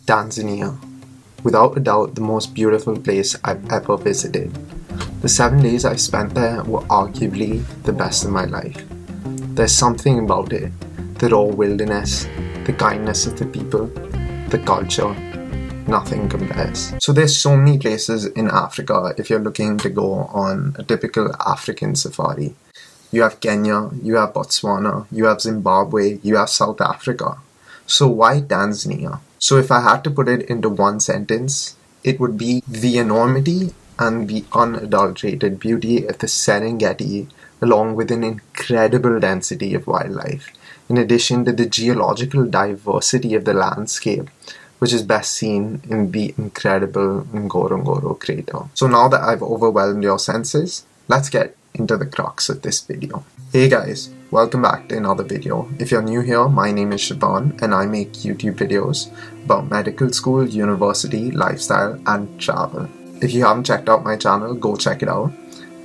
Tanzania. Without a doubt, the most beautiful place I've ever visited. The 7 days I spent there were arguably the best of my life. There's something about it, the raw wilderness, the kindness of the people, the culture, nothing compares. So there's so many places in Africa if you're looking to go on a typical African safari. You have Kenya, you have Botswana, you have Zimbabwe, you have South Africa. So why Tanzania? So if I had to put it into one sentence, it would be the enormity and the unadulterated beauty of the Serengeti, along with an incredible density of wildlife, in addition to the geological diversity of the landscape, which is best seen in the incredible Ngorongoro crater. So now that I've overwhelmed your senses, let's get into the crux of this video. Hey guys, welcome back to another video. If you're new here, my name is Siobhan and I make YouTube videos about medical school, university, lifestyle and travel. If you haven't checked out my channel, go check it out.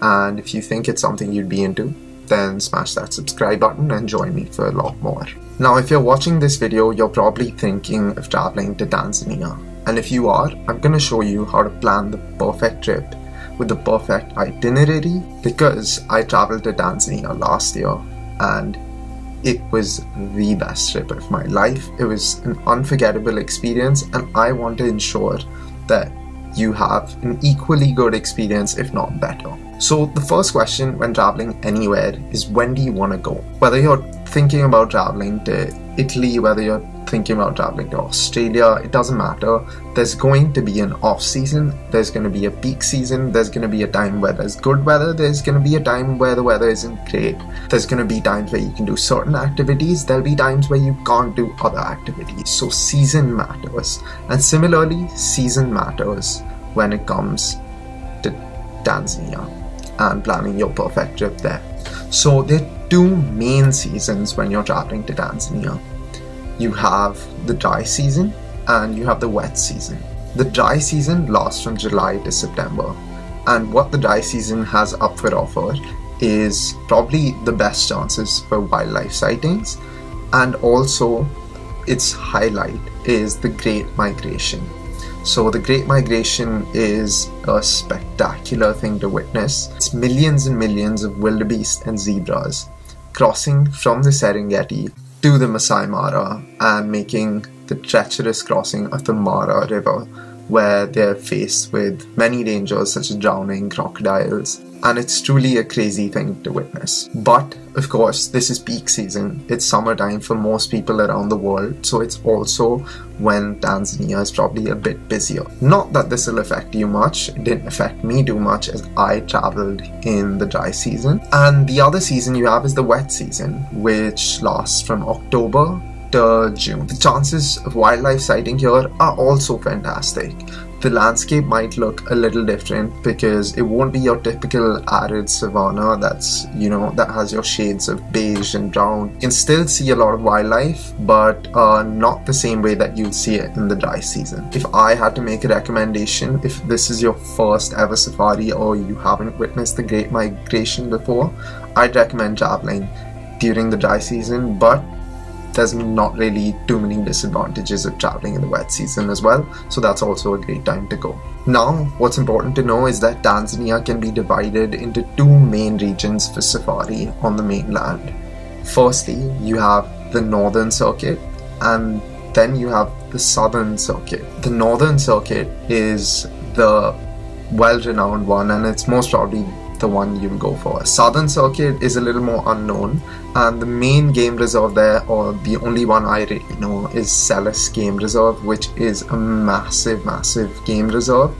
And if you think it's something you'd be into, then smash that subscribe button and join me for a lot more. Now, if you're watching this video, you're probably thinking of traveling to Tanzania. And if you are, I'm going to show you how to plan the perfect trip with the perfect itinerary, because I traveled to Tanzania last year and it was the best trip of my life. It was an unforgettable experience and I want to ensure that you have an equally good experience, if not better. So the first question when traveling anywhere is, when do you want to go? Whether you're thinking about traveling to Italy, whether you're thinking about traveling to Australia, it doesn't matter. There's going to be an off season, there's going to be a peak season, there's going to be a time where there's good weather, there's going to be a time where the weather isn't great. There's going to be times where you can do certain activities, there'll be times where you can't do other activities. So season matters. And similarly, season matters when it comes to Tanzania and planning your perfect trip there. So there are two main seasons when you're traveling to Tanzania. You have the dry season and you have the wet season. The dry season lasts from July to September, and what the dry season has up for offer is probably the best chances for wildlife sightings, and also its highlight is the Great Migration. So the Great Migration is a spectacular thing to witness. It's millions and millions of wildebeest and zebras crossing from the Serengeti to the Masai Mara and making the treacherous crossing of the Mara River, where they're faced with many dangers such as drowning, crocodiles, and it's truly a crazy thing to witness. But of course, this is peak season. It's summertime for most people around the world, so it's also when Tanzania is probably a bit busier. Not that this will affect you much, it didn't affect me too much as I traveled in the dry season. And the other season you have is the wet season, which lasts from October to June. The chances of wildlife sighting here are also fantastic. The landscape might look a little different because it won't be your typical arid savanna that has your shades of beige and brown. You can still see a lot of wildlife, but not the same way that you'll see it in the dry season. If I had to make a recommendation, if this is your first ever safari or you haven't witnessed the Great Migration before, I'd recommend traveling during the dry season, but there's not really too many disadvantages of traveling in the wet season as well, so that's also a great time to go. Now, what's important to know is that Tanzania can be divided into two main regions for safari on the mainland. Firstly, you have the Northern Circuit and then you have the Southern Circuit. The Northern Circuit is the well-renowned one and it's most probably the one you'll go for. Southern Circuit is a little more unknown, and the main game reserve there, or the only one I really know, is Selous Game Reserve, which is a massive game reserve,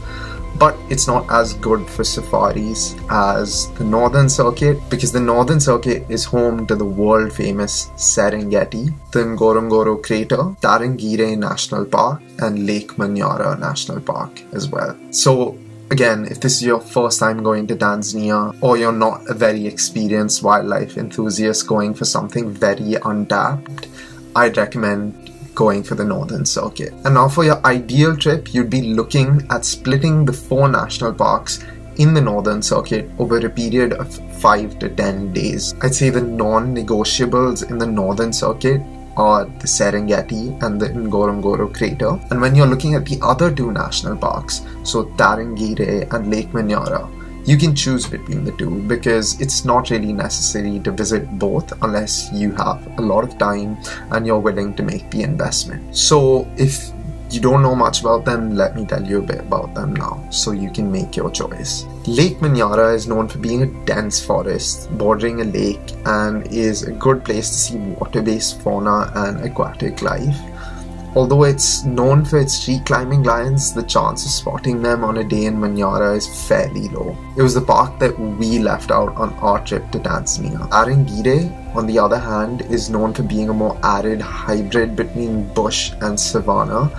but it's not as good for safaris as the Northern Circuit, because the Northern Circuit is home to the world famous Serengeti, the Ngorongoro crater, Tarangire National Park and Lake Manyara National Park as well. So again, if this is your first time going to Tanzania, or you're not a very experienced wildlife enthusiast going for something very untapped, I'd recommend going for the Northern Circuit. And now for your ideal trip, you'd be looking at splitting the 4 national parks in the Northern Circuit over a period of 5 to 10 days. I'd say the non-negotiables in the Northern Circuit are the Serengeti and the Ngorongoro crater. And when you're looking at the other two national parks, so Tarangire and Lake Manyara, you can choose between the two because it's not really necessary to visit both unless you have a lot of time and you're willing to make the investment. So if you don't know much about them, let me tell you a bit about them now so you can make your choice. Lake Manyara is known for being a dense forest bordering a lake and is a good place to see water-based fauna and aquatic life. Although it's known for its tree climbing lions, the chance of spotting them on a day in Manyara is fairly low. It was the park that we left out on our trip to Tanzania. Tarangire, on the other hand, is known for being a more arid hybrid between bush and savanna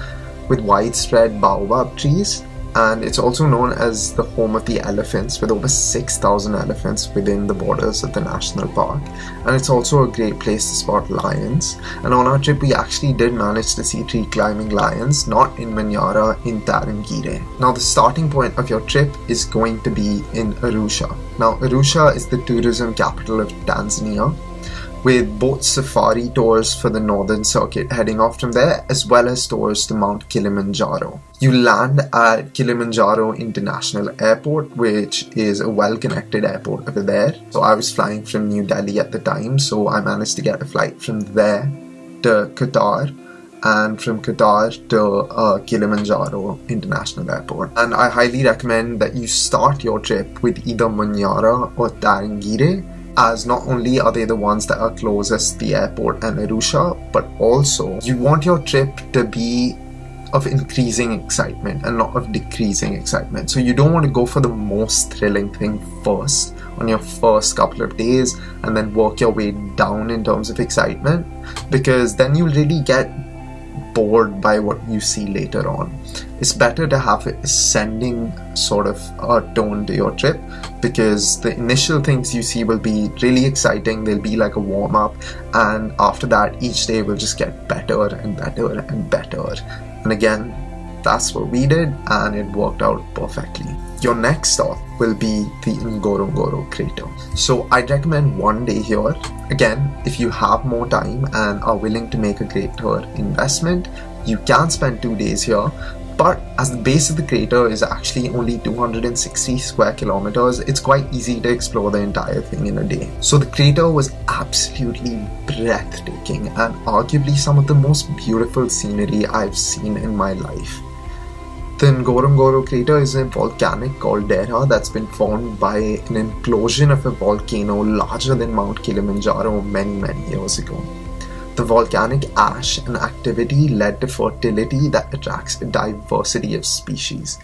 with widespread baobab trees, and it's also known as the home of the elephants with over 6,000 elephants within the borders of the national park. And it's also a great place to spot lions, and on our trip we actually did manage to see tree climbing lions, not in Manyara, in Tarangire. Now the starting point of your trip is going to be in Arusha. Now Arusha is the tourism capital of Tanzania, with both safari tours for the northern circuit heading off from there, as well as tours to Mount Kilimanjaro. You land at Kilimanjaro International Airport, which is a well-connected airport over there. So I was flying from New Delhi at the time, so I managed to get a flight from there to Qatar, and from Qatar to Kilimanjaro International Airport. And I highly recommend that you start your trip with either Manyara or Tarangire, as not only are they the ones that are closest to the airport and Arusha, but also you want your trip to be of increasing excitement and not of decreasing excitement. So you don't want to go for the most thrilling thing first on your first couple of days and then work your way down in terms of excitement, because then you'll really get bored by what you see later on. It's better to have an ascending sort of tone to your trip, because the initial things you see will be really exciting. They'll be like a warm-up, and after that each day will just get better and better and better. And again, that's what we did, and it worked out perfectly. Your next stop will be the Ngorongoro crater. So I'd recommend 1 day here. Again, if you have more time and are willing to make a greater investment, you can spend 2 days here. But as the base of the crater is actually only 260 square kilometers, it's quite easy to explore the entire thing in a day. So the crater was absolutely breathtaking and arguably some of the most beautiful scenery I've seen in my life. The Ngorongoro crater is a volcanic caldera that's been formed by an implosion of a volcano larger than Mount Kilimanjaro many years ago. The volcanic ash and activity led to fertility that attracts a diversity of species.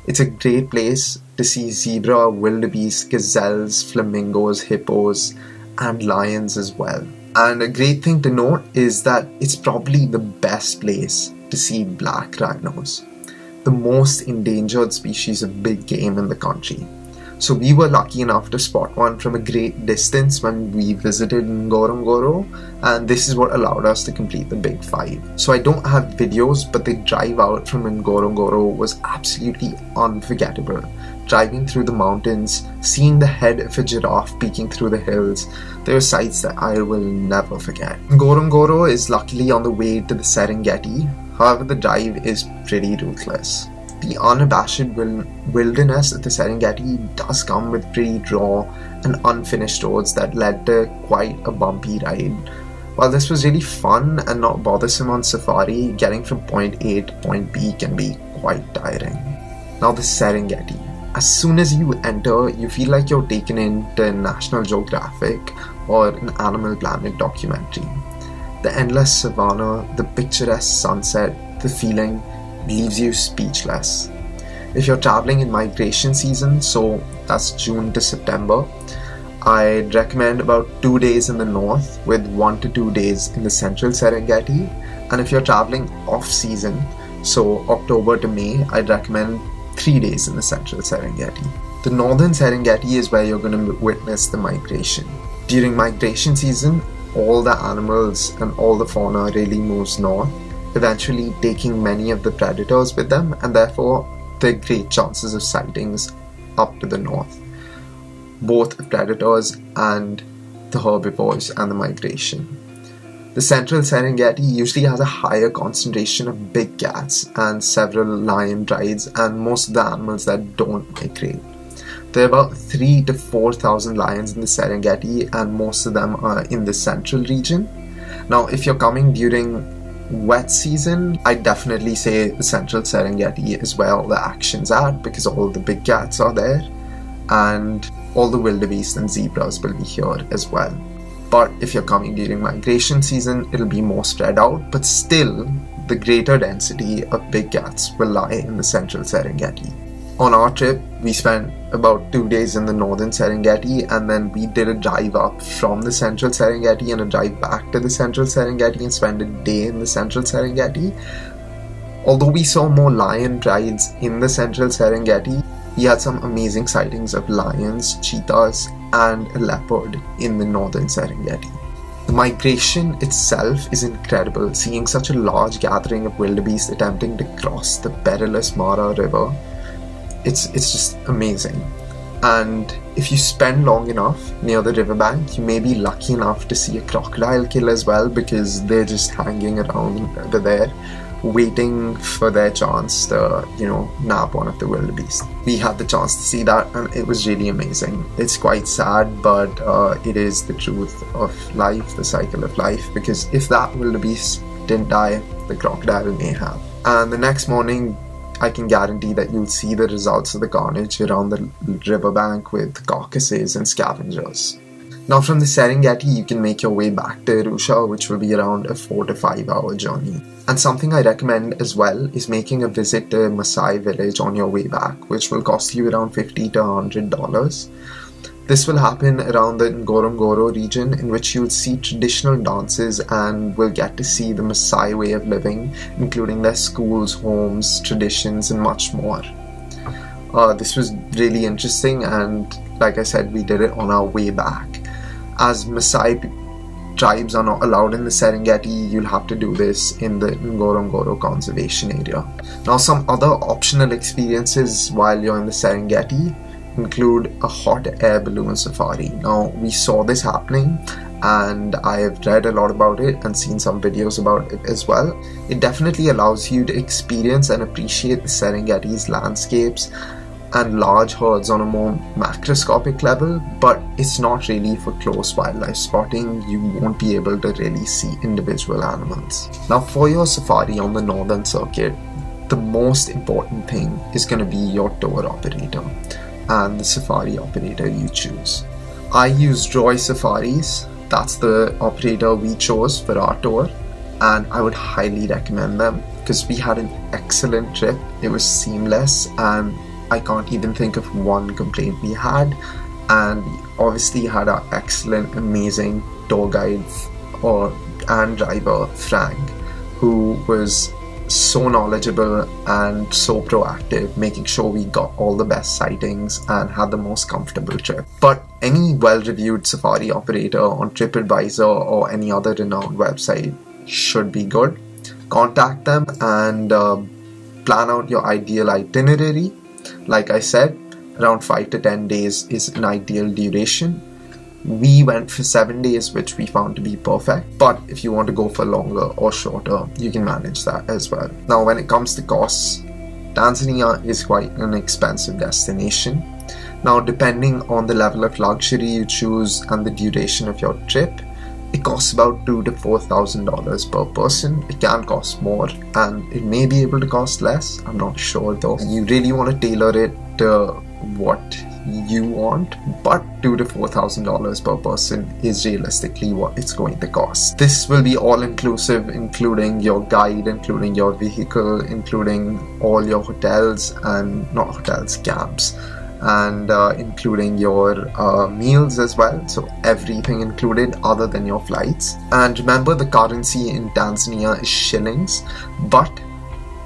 It's a great place to see zebra, wildebeest, gazelles, flamingos, hippos, and lions as well. And a great thing to note is that it's probably the best place to see black rhinos, the most endangered species of big game in the country. So we were lucky enough to spot one from a great distance when we visited Ngorongoro, and this is what allowed us to complete the big five. So I don't have videos, but the drive out from Ngorongoro was absolutely unforgettable. Driving through the mountains, seeing the head of a giraffe peeking through the hills, there are sights that I will never forget. Ngorongoro is luckily on the way to the Serengeti, however the drive is pretty ruthless. The unabashed wilderness of the Serengeti does come with pretty raw and unfinished roads that led to quite a bumpy ride. While this was really fun and not bothersome on safari, getting from point A to point B can be quite tiring. Now the Serengeti. As soon as you enter, you feel like you're taken into National Geographic or an Animal Planet documentary. The endless savanna, the picturesque sunset, the feeling leaves you speechless. If you're traveling in migration season, so that's June to September, I'd recommend about 2 days in the north with 1 to 2 days in the central Serengeti. And if you're traveling off season, so October to May, I'd recommend 3 days in the central Serengeti. The northern Serengeti is where you're going to witness the migration. During migration season, all the animals and all the fauna really moves north, eventually taking many of the predators with them, and therefore there are great chances of sightings up to the north, both predators and the herbivores and the migration. The central Serengeti usually has a higher concentration of big cats and several lion brides and most of the animals that don't migrate. There are about 3,000 to 4,000 lions in the Serengeti and most of them are in the central region. Now if you're coming during wet season, I'd definitely say the central Serengeti is where all the action's at because all the big cats are there and all the wildebeest and zebras will be here as well. But if you're coming during migration season, it'll be more spread out, but still the greater density of big cats will lie in the central Serengeti. On our trip, we spent about 2 days in the northern Serengeti and then we did a drive up from the central Serengeti and a drive back to the central Serengeti and spent a day in the central Serengeti. Although we saw more lion brides in the central Serengeti, we had some amazing sightings of lions, cheetahs and a leopard in the northern Serengeti. The migration itself is incredible, seeing such a large gathering of wildebeest attempting to cross the perilous Mara River. It's just amazing. And if you spend long enough near the riverbank, you may be lucky enough to see a crocodile kill as well because they're just hanging around over there waiting for their chance to, nab one of the wildebeest. We had the chance to see that and it was really amazing. It's quite sad, but it is the truth of life, the cycle of life, because if that wildebeest didn't die, the crocodile may have. And the next morning, I can guarantee that you'll see the results of the carnage around the riverbank with carcasses and scavengers. Now from the Serengeti, you can make your way back to Arusha, which will be around a 4 to 5 hour journey. And something I recommend as well is making a visit to Maasai village on your way back, which will cost you around $50 to $100. This will happen around the Ngorongoro region, in which you'll see traditional dances and will get to see the Maasai way of living, including their schools, homes, traditions and much more. This was really interesting and like I said, we did it on our way back. As Maasai tribes are not allowed in the Serengeti, you'll have to do this in the Ngorongoro conservation area. Now some other optional experiences while you're in the Serengeti include a hot air balloon safari. Now we saw this happening and I have read a lot about it and seen some videos about it as well. It definitely allows you to experience and appreciate the Serengeti's landscapes and large herds on a more macroscopic level, but it's not really for close wildlife spotting. You won't be able to really see individual animals. Now for your safari on the northern circuit, the most important thing is going to be your tour operator and the safari operator you choose. I used Roy Safaris, that's the operator we chose for our tour, and I would highly recommend them because we had an excellent trip. It was seamless and I can't even think of one complaint we had, and we obviously had our excellent, amazing tour guide and driver Frank, who was so knowledgeable and so proactive, making sure we got all the best sightings and had the most comfortable trip. But any well-reviewed safari operator on TripAdvisor or any other renowned website should be good. Contact them and plan out your ideal itinerary. Like I said, around 5 to 10 days is an ideal duration. We went for 7 days, which we found to be perfect. But if you want to go for longer or shorter, you can manage that as well. Now, when it comes to costs, Tanzania is quite an expensive destination. Now, depending on the level of luxury you choose and the duration of your trip, it costs about $2,000 to $4,000 per person. It can cost more and it may be able to cost less. I'm not sure though. You really want to tailor it to what you want, but $2,000 to $4,000 per person is realistically what it's going to cost. This will be all inclusive, including your guide, including your vehicle, including all your hotels and not hotels, camps, and including your meals as well, so everything included other than your flights. And remember, the currency in Tanzania is shillings, but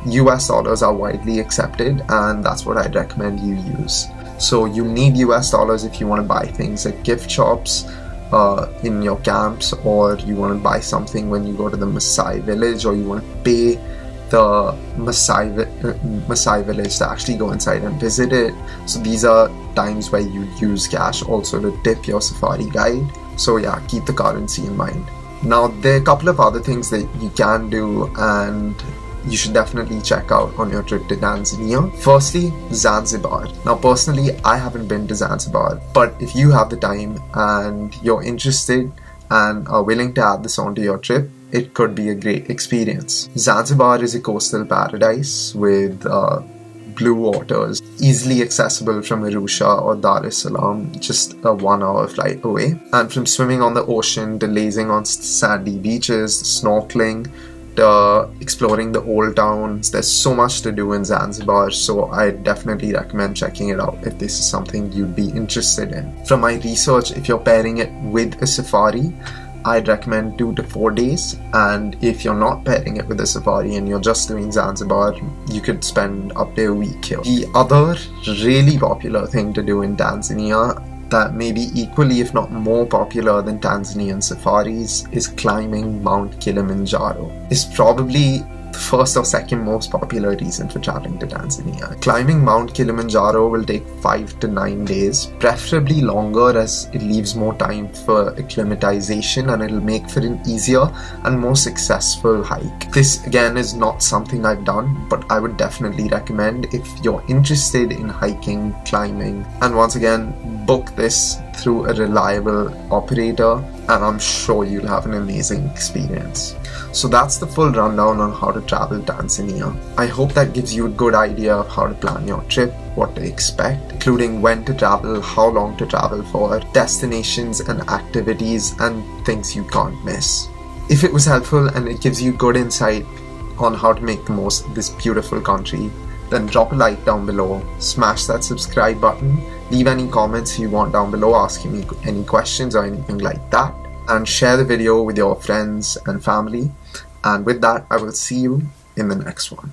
US dollars are widely accepted and that's what I'd recommend you use. So you need US dollars if you want to buy things at gift shops, in your camps, or you want to buy something when you go to the Maasai village, or you want to pay the Maasai village to actually go inside and visit it. So these are times where you use cash also to tip your safari guide. So yeah, keep the currency in mind. Now, there are a couple of other things that you can do and you should definitely check out on your trip to Tanzania. Firstly, Zanzibar. Now, personally, I haven't been to Zanzibar, but if you have the time and you're interested and are willing to add this onto your trip, it could be a great experience. Zanzibar is a coastal paradise with blue waters, easily accessible from Arusha or Dar es Salaam, just a 1 hour flight away. And from swimming on the ocean to lazing on sandy beaches, snorkeling, to exploring the old towns, there's so much to do in Zanzibar, so I definitely recommend checking it out if this is something you'd be interested in. From my research, if you're pairing it with a safari, I'd recommend 2 to 4 days, and if you're not pairing it with a safari and you're just doing Zanzibar, you could spend up to a week here. The other really popular thing to do in Tanzania that may be equally if not more popular than Tanzanian safaris is climbing Mount Kilimanjaro. It's probably the first or second most popular reason for traveling to Tanzania. Climbing Mount Kilimanjaro will take 5 to 9 days, preferably longer as it leaves more time for acclimatization and it'll make for an easier and more successful hike. This again is not something I've done, but I would definitely recommend if you're interested in hiking, climbing, and once again, book this through a reliable operator and I'm sure you'll have an amazing experience. So that's the full rundown on how to travel Tanzania. I hope that gives you a good idea of how to plan your trip, what to expect, including when to travel, how long to travel for, destinations and activities, and things you can't miss. If it was helpful and it gives you good insight on how to make the most of this beautiful country, then drop a like down below, smash that subscribe button, leave any comments you want down below asking me any questions or anything like that, and share the video with your friends and family. And with that, I will see you in the next one.